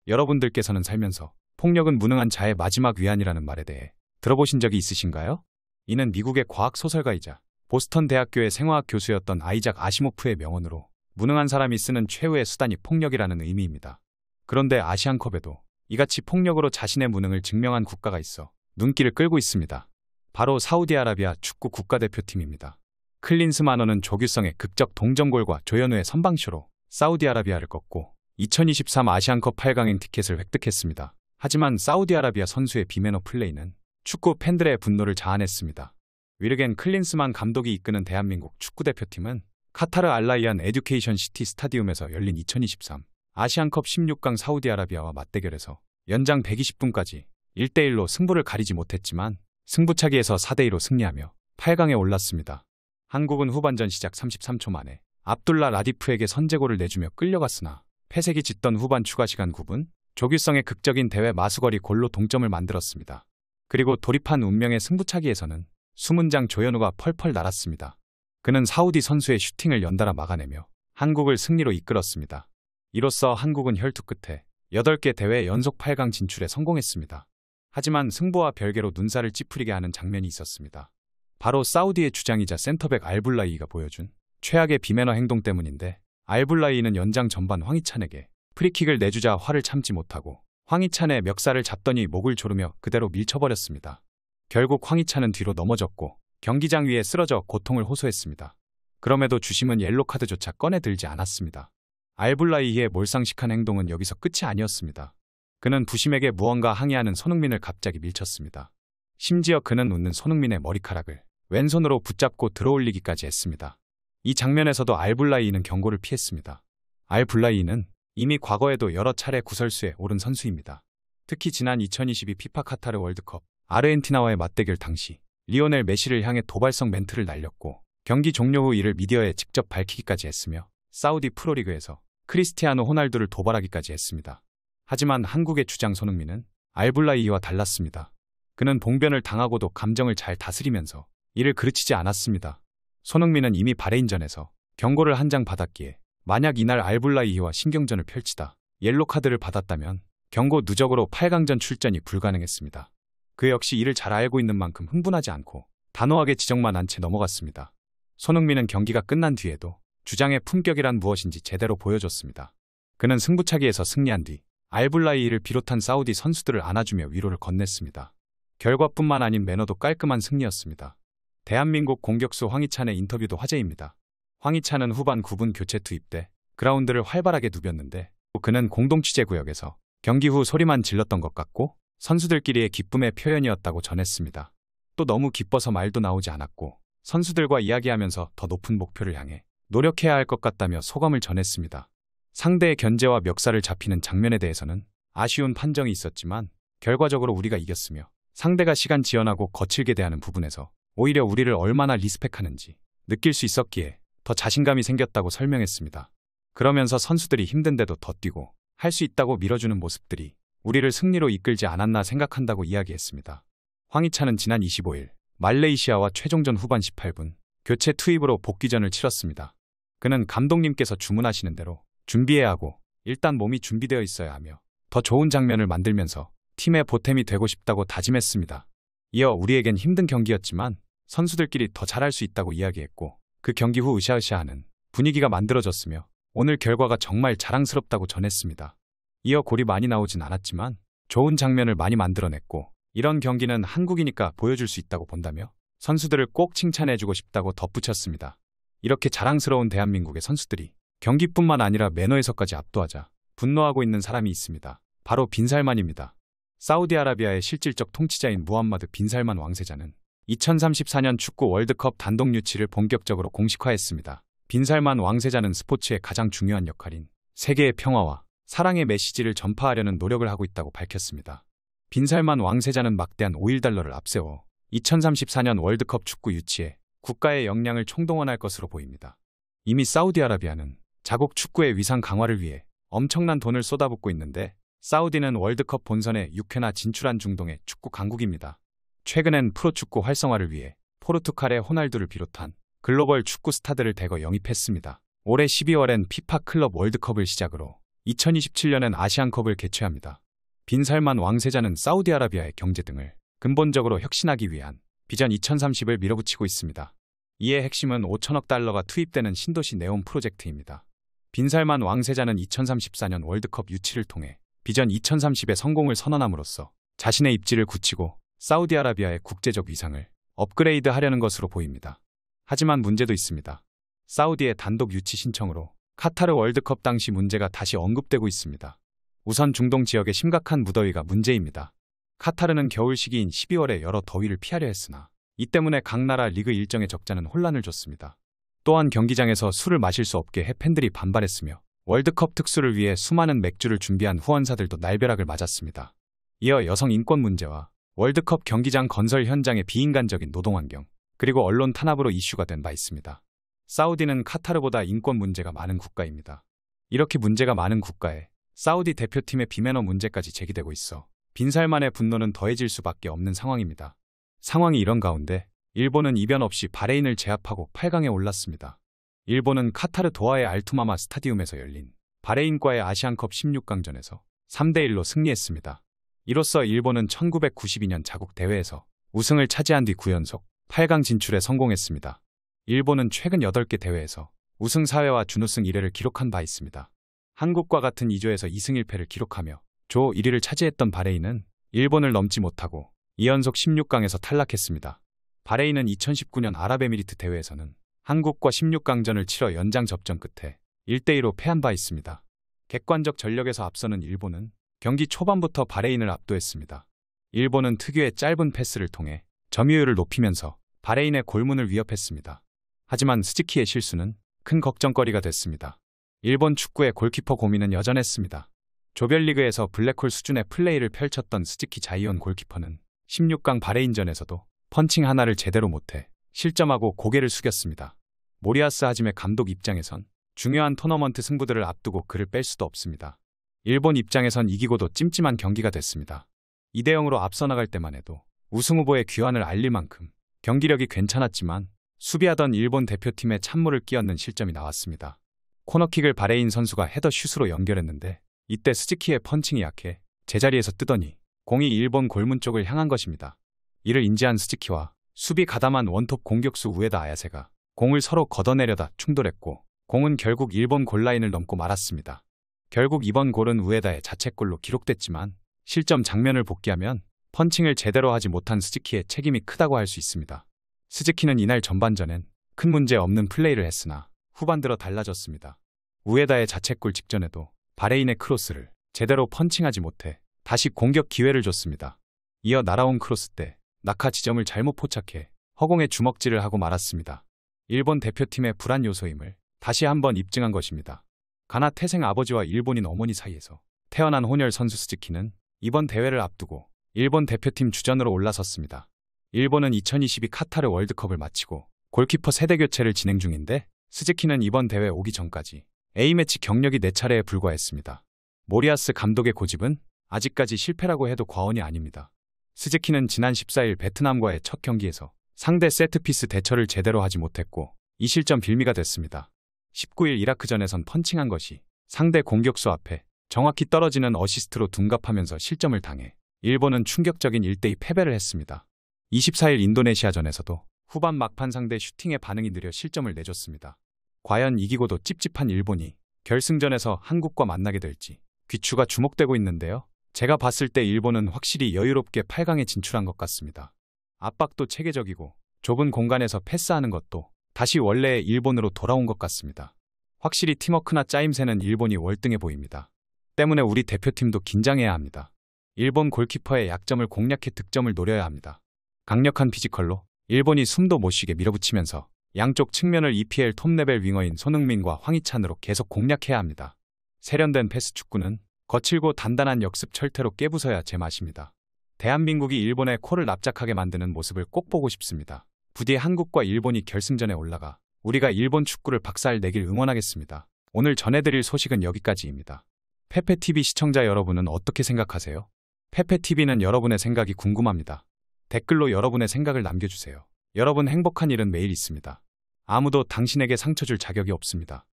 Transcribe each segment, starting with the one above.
여러분들께서는 살면서 폭력은 무능한 자의 마지막 위안이라는 말에 대해 들어보신 적이 있으신가요? 이는 미국의 과학 소설가이자 보스턴 대학교의 생화학 교수였던 아이작 아시모프의 명언으로 무능한 사람이 쓰는 최후의 수단이 폭력이라는 의미입니다. 그런데 아시안컵에도 이같이 폭력으로 자신의 무능을 증명한 국가가 있어 눈길을 끌고 있습니다. 바로 사우디아라비아 축구 국가대표팀입니다. 클린스만너는 조규성의 극적 동점골과 조현우의 선방쇼로 사우디아라비아를 꺾고 2023 아시안컵 8강행 티켓을 획득했습니다. 하지만 사우디아라비아 선수의 비매너 플레이는 축구 팬들의 분노를 자아냈습니다. 위르겐 클린스만 감독이 이끄는 대한민국 축구대표팀은 카타르 알라이안 에듀케이션 시티 스타디움에서 열린 2023 아시안컵 16강 사우디아라비아와 맞대결에서 연장 120분까지 1대1로 승부를 가리지 못했지만 승부차기에서 4대2로 승리하며 8강에 올랐습니다. 한국은 후반전 시작 33초 만에 압둘라 라디프에게 선제골을 내주며 끌려갔으나 패색이 짙던 후반 추가 시간 9분 조규성의 극적인 대회 마수거리 골로 동점을 만들었습니다. 그리고 돌입한 운명의 승부차기에서는 수문장 조현우가 펄펄 날았습니다. 그는 사우디 선수의 슈팅을 연달아 막아내며 한국을 승리로 이끌었습니다. 이로써 한국은 혈투 끝에 8개 대회 연속 8강 진출에 성공했습니다. 하지만 승부와 별개로 눈살을 찌푸리게 하는 장면이 있었습니다. 바로 사우디의 주장이자 센터백 알불라이가 보여준 최악의 비매너 행동 때문인데, 알불라이는 연장 전반 황희찬에게 프리킥을 내주자 화를 참지 못하고 황희찬의 멱살을 잡더니 목을 조르며 그대로 밀쳐버렸습니다. 결국 황희찬은 뒤로 넘어졌고 경기장 위에 쓰러져 고통을 호소했습니다. 그럼에도 주심은 옐로카드조차 꺼내 들지 않았습니다. 알불라이의 몰상식한 행동은 여기서 끝이 아니었습니다. 그는 부심에게 무언가 항의하는 손흥민을 갑자기 밀쳤습니다. 심지어 그는 웃는 손흥민의 머리카락을 왼손으로 붙잡고 들어올리기까지 했습니다. 이 장면에서도 알불라이는 경고를 피했습니다. 알불라이는 이미 과거에도 여러 차례 구설수에 오른 선수입니다. 특히 지난 2022 피파 카타르 월드컵 아르헨티나와의 맞대결 당시 리오넬 메시를 향해 도발성 멘트를 날렸고 경기 종료 후 이를 미디어에 직접 밝히기까지 했으며 사우디 프로리그에서 크리스티아노 호날두를 도발하기까지 했습니다. 하지만 한국의 주장 손흥민은 알불라이와 달랐습니다. 그는 봉변을 당하고도 감정을 잘 다스리면서 이를 그르치지 않았습니다. 손흥민은 이미 바레인전에서 경고를 한 장 받았기에 만약 이날 알불라이와 신경전을 펼치다 옐로카드를 받았다면 경고 누적으로 8강전 출전이 불가능했습니다. 그 역시 이를 잘 알고 있는 만큼 흥분하지 않고 단호하게 지적만 한 채 넘어갔습니다. 손흥민은 경기가 끝난 뒤에도 주장의 품격이란 무엇인지 제대로 보여줬습니다. 그는 승부차기에서 승리한 뒤 알불라이를 비롯한 사우디 선수들을 안아주며 위로를 건넸습니다. 결과뿐만 아닌 매너도 깔끔한 승리였습니다. 대한민국 공격수 황희찬의 인터뷰도 화제입니다. 황희찬은 후반 9분 교체 투입 때 그라운드를 활발하게 누볐는데 그는 공동 취재 구역에서 경기 후 소리만 질렀던 것 같고 선수들끼리의 기쁨의 표현이었다고 전했습니다. 또 너무 기뻐서 말도 나오지 않았고 선수들과 이야기하면서 더 높은 목표를 향해 노력해야 할 것 같다며 소감을 전했습니다. 상대의 견제와 멱살을 잡히는 장면에 대해서는 아쉬운 판정이 있었지만 결과적으로 우리가 이겼으며 상대가 시간 지연하고 거칠게 대하는 부분에서 오히려 우리를 얼마나 리스펙하는지 느낄 수 있었기에 더 자신감이 생겼다고 설명했습니다. 그러면서 선수들이 힘든데도 더 뛰고 할 수 있다고 밀어주는 모습들이 우리를 승리로 이끌지 않았나 생각한다고 이야기했습니다. 황희찬은 지난 25일 말레이시아와 최종전 후반 18분 교체 투입으로 복귀전을 치렀습니다. 그는 감독님께서 주문하시는 대로 준비해야 하고 일단 몸이 준비되어 있어야 하며 더 좋은 장면을 만들면서 팀의 보탬이 되고 싶다고 다짐했습니다. 이어 우리에겐 힘든 경기였지만 선수들끼리 더 잘할 수 있다고 이야기했고 그 경기 후 으쌰으쌰하는 분위기가 만들어졌으며 오늘 결과가 정말 자랑스럽다고 전했습니다. 이어 골이 많이 나오진 않았지만 좋은 장면을 많이 만들어냈고 이런 경기는 한국이니까 보여줄 수 있다고 본다며 선수들을 꼭 칭찬해주고 싶다고 덧붙였습니다. 이렇게 자랑스러운 대한민국의 선수들이 경기뿐만 아니라 매너에서까지 압도하자 분노하고 있는 사람이 있습니다. 바로 빈살만입니다. 사우디아라비아의 실질적 통치자인 무함마드 빈살만 왕세자는 2034년 축구 월드컵 단독 유치를 본격적으로 공식화했습니다. 빈살만 왕세자는 스포츠의 가장 중요한 역할인 세계의 평화와 사랑의 메시지를 전파하려는 노력을 하고 있다고 밝혔습니다. 빈살만 왕세자는 막대한 오일 달러를 앞세워 2034년 월드컵 축구 유치에 국가의 역량을 총동원할 것으로 보입니다. 이미 사우디아라비아는 자국 축구의 위상 강화를 위해 엄청난 돈을 쏟아붓고 있는데 사우디는 월드컵 본선에 6회나 진출한 중동의 축구 강국입니다. 최근엔 프로축구 활성화를 위해 포르투갈의 호날두를 비롯한 글로벌 축구 스타들을 대거 영입했습니다. 올해 12월엔 피파 클럽 월드컵을 시작으로 2027년엔 아시안컵을 개최합니다. 빈 살만 왕세자는 사우디아라비아의 경제 등을 근본적으로 혁신하기 위한 비전 2030을 밀어붙이고 있습니다. 이의 핵심은 5천억 달러가 투입되는 신도시 네온 프로젝트입니다. 빈 살만 왕세자는 2034년 월드컵 유치를 통해 비전 2030의 성공을 선언함으로써 자신의 입지를 굳히고 사우디아라비아의 국제적 위상을 업그레이드하려는 것으로 보입니다. 하지만 문제도 있습니다. 사우디의 단독 유치 신청으로 카타르 월드컵 당시 문제가 다시 언급되고 있습니다. 우선 중동 지역의 심각한 무더위가 문제입니다. 카타르는 겨울 시기인 12월에 여러 더위를 피하려 했으나 이 때문에 각 나라 리그 일정의 적자는 혼란을 줬습니다. 또한 경기장에서 술을 마실 수 없게 해 팬들이 반발했으며 월드컵 특수를 위해 수많은 맥주를 준비한 후원사들도 날벼락을 맞았습니다. 이어 여성 인권 문제와 월드컵 경기장 건설 현장의 비인간적인 노동환경, 그리고 언론 탄압으로 이슈가 된 바 있습니다. 사우디는 카타르보다 인권 문제가 많은 국가입니다. 이렇게 문제가 많은 국가에 사우디 대표팀의 비매너 문제까지 제기되고 있어 빈살만의 분노는 더해질 수밖에 없는 상황입니다. 상황이 이런 가운데 일본은 이변 없이 바레인을 제압하고 8강에 올랐습니다. 일본은 카타르 도하의 알투마마 스타디움에서 열린 바레인과의 아시안컵 16강전에서 3대1로 승리했습니다. 이로써 일본은 1992년 자국 대회에서 우승을 차지한 뒤 9연속 8강 진출에 성공했습니다. 일본은 최근 8개 대회에서 우승 4회와 준우승 1회를 기록한 바 있습니다. 한국과 같은 2조에서 2승 1패를 기록하며 조 1위를 차지했던 바레인은 일본을 넘지 못하고 2연속 16강에서 탈락했습니다. 바레인은 2019년 아랍에미리트 대회에서는 한국과 16강전을 치러 연장 접전 끝에 1대2로 패한 바 있습니다. 객관적 전력에서 앞서는 일본은 경기 초반부터 바레인을 압도했습니다. 일본은 특유의 짧은 패스를 통해 점유율을 높이면서 바레인의 골문을 위협했습니다. 하지만 스즈키의 실수는 큰 걱정거리가 됐습니다. 일본 축구의 골키퍼 고민은 여전했습니다. 조별리그에서 블랙홀 수준의 플레이를 펼쳤던 스즈키 자이온 골키퍼는 16강 바레인전에서도 펀칭 하나를 제대로 못해 실점하고 고개를 숙였습니다. 모리아스 하지메 감독 입장에선 중요한 토너먼트 승부들을 앞두고 그를 뺄 수도 없습니다. 일본 입장에선 이기고도 찜찜한 경기가 됐습니다. 2대0으로 앞서 나갈 때만 해도 우승 후보의 귀환을 알릴 만큼 경기력이 괜찮았지만 수비하던 일본 대표팀의 찬물을 끼얹는 실점이 나왔습니다. 코너킥을 바레인 선수가 헤더 슛으로 연결했는데 이때 스즈키의 펀칭이 약해 제자리에서 뜨더니 공이 일본 골문 쪽을 향한 것입니다. 이를 인지한 스즈키와 수비 가담한 원톱 공격수 우에다 아야세가 공을 서로 걷어내려다 충돌했고 공은 결국 일본 골라인을 넘고 말았습니다. 결국 이번 골은 우에다의 자책골로 기록됐지만 실점 장면을 복귀하면 펀칭을 제대로 하지 못한 스즈키의 책임이 크다고 할 수 있습니다. 스즈키는 이날 전반전엔 큰 문제 없는 플레이를 했으나 후반 들어 달라졌습니다. 우에다의 자책골 직전에도 바레인의 크로스를 제대로 펀칭하지 못해 다시 공격 기회를 줬습니다. 이어 날아온 크로스 때 낙하 지점을 잘못 포착해 허공에 주먹질을 하고 말았습니다. 일본 대표팀의 불안 요소임을 다시 한번 입증한 것입니다. 가나 태생 아버지와 일본인 어머니 사이에서 태어난 혼혈 선수 스즈키는 이번 대회를 앞두고 일본 대표팀 주전으로 올라섰습니다. 일본은 2022 카타르 월드컵을 마치고 골키퍼 세대 교체를 진행 중인데 스즈키는 이번 대회 오기 전까지 A매치 경력이 4차례에 불과했습니다. 모리아스 감독의 고집은 아직까지 실패라고 해도 과언이 아닙니다. 스즈키는 지난 14일 베트남과의 첫 경기에서 상대 세트피스 대처를 제대로 하지 못했고 이 실점 빌미가 됐습니다. 19일 이라크전에선 펀칭한 것이 상대 공격수 앞에 정확히 떨어지는 어시스트로 둔갑하면서 실점을 당해 일본은 충격적인 1대2 패배를 했습니다. 24일 인도네시아전에서도 후반 막판 상대 슈팅의 반응이 느려 실점을 내줬습니다. 과연 이기고도 찝찝한 일본이 결승전에서 한국과 만나게 될지 귀추가 주목되고 있는데요. 제가 봤을 때 일본은 확실히 여유롭게 8강에 진출한 것 같습니다. 압박도 체계적이고 좁은 공간에서 패스하는 것도 다시 원래의 일본으로 돌아온 것 같습니다. 확실히 팀워크나 짜임새는 일본이 월등해 보입니다. 때문에 우리 대표팀도 긴장해야 합니다. 일본 골키퍼의 약점을 공략해 득점을 노려야 합니다. 강력한 피지컬로 일본이 숨도 못 쉬게 밀어붙이면서 양쪽 측면을 EPL 톱레벨 윙어인 손흥민과 황희찬으로 계속 공략해야 합니다. 세련된 패스 축구는 거칠고 단단한 역습 철퇴로 깨부숴야 제맛입니다. 대한민국이 일본의 코를 납작하게 만드는 모습을 꼭 보고 싶습니다. 부디 한국과 일본이 결승전에 올라가 우리가 일본 축구를 박살내길 응원하겠습니다. 오늘 전해드릴 소식은 여기까지입니다. 페페TV 시청자 여러분은 어떻게 생각하세요? 페페TV는 여러분의 생각이 궁금합니다. 댓글로 여러분의 생각을 남겨주세요. 여러분 행복한 일은 매일 있습니다. 아무도 당신에게 상처 줄 자격이 없습니다.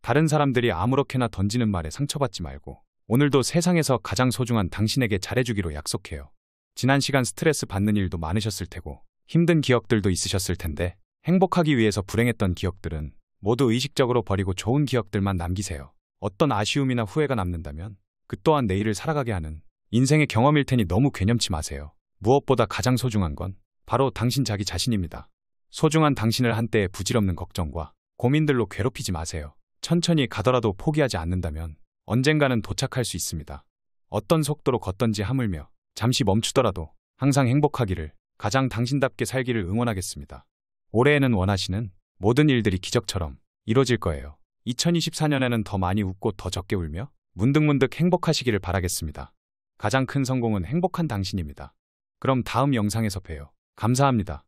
다른 사람들이 아무렇게나 던지는 말에 상처받지 말고 오늘도 세상에서 가장 소중한 당신에게 잘해주기로 약속해요. 지난 시간 스트레스 받는 일도 많으셨을 테고 힘든 기억들도 있으셨을 텐데 행복하기 위해서 불행했던 기억들은 모두 의식적으로 버리고 좋은 기억들만 남기세요. 어떤 아쉬움이나 후회가 남는다면 그 또한 내일을 살아가게 하는 인생의 경험일 테니 너무 괴념치 마세요. 무엇보다 가장 소중한 건 바로 당신 자기 자신입니다. 소중한 당신을 한때의 부질없는 걱정과 고민들로 괴롭히지 마세요. 천천히 가더라도 포기하지 않는다면 언젠가는 도착할 수 있습니다. 어떤 속도로 걷던지 하물며 잠시 멈추더라도 항상 행복하기를, 가장 당신답게 살기를 응원하겠습니다. 올해에는 원하시는 모든 일들이 기적처럼 이루어질 거예요. 2024년에는 더 많이 웃고 더 적게 울며 문득문득 행복하시기를 바라겠습니다. 가장 큰 성공은 행복한 당신입니다. 그럼 다음 영상에서 봬요. 감사합니다.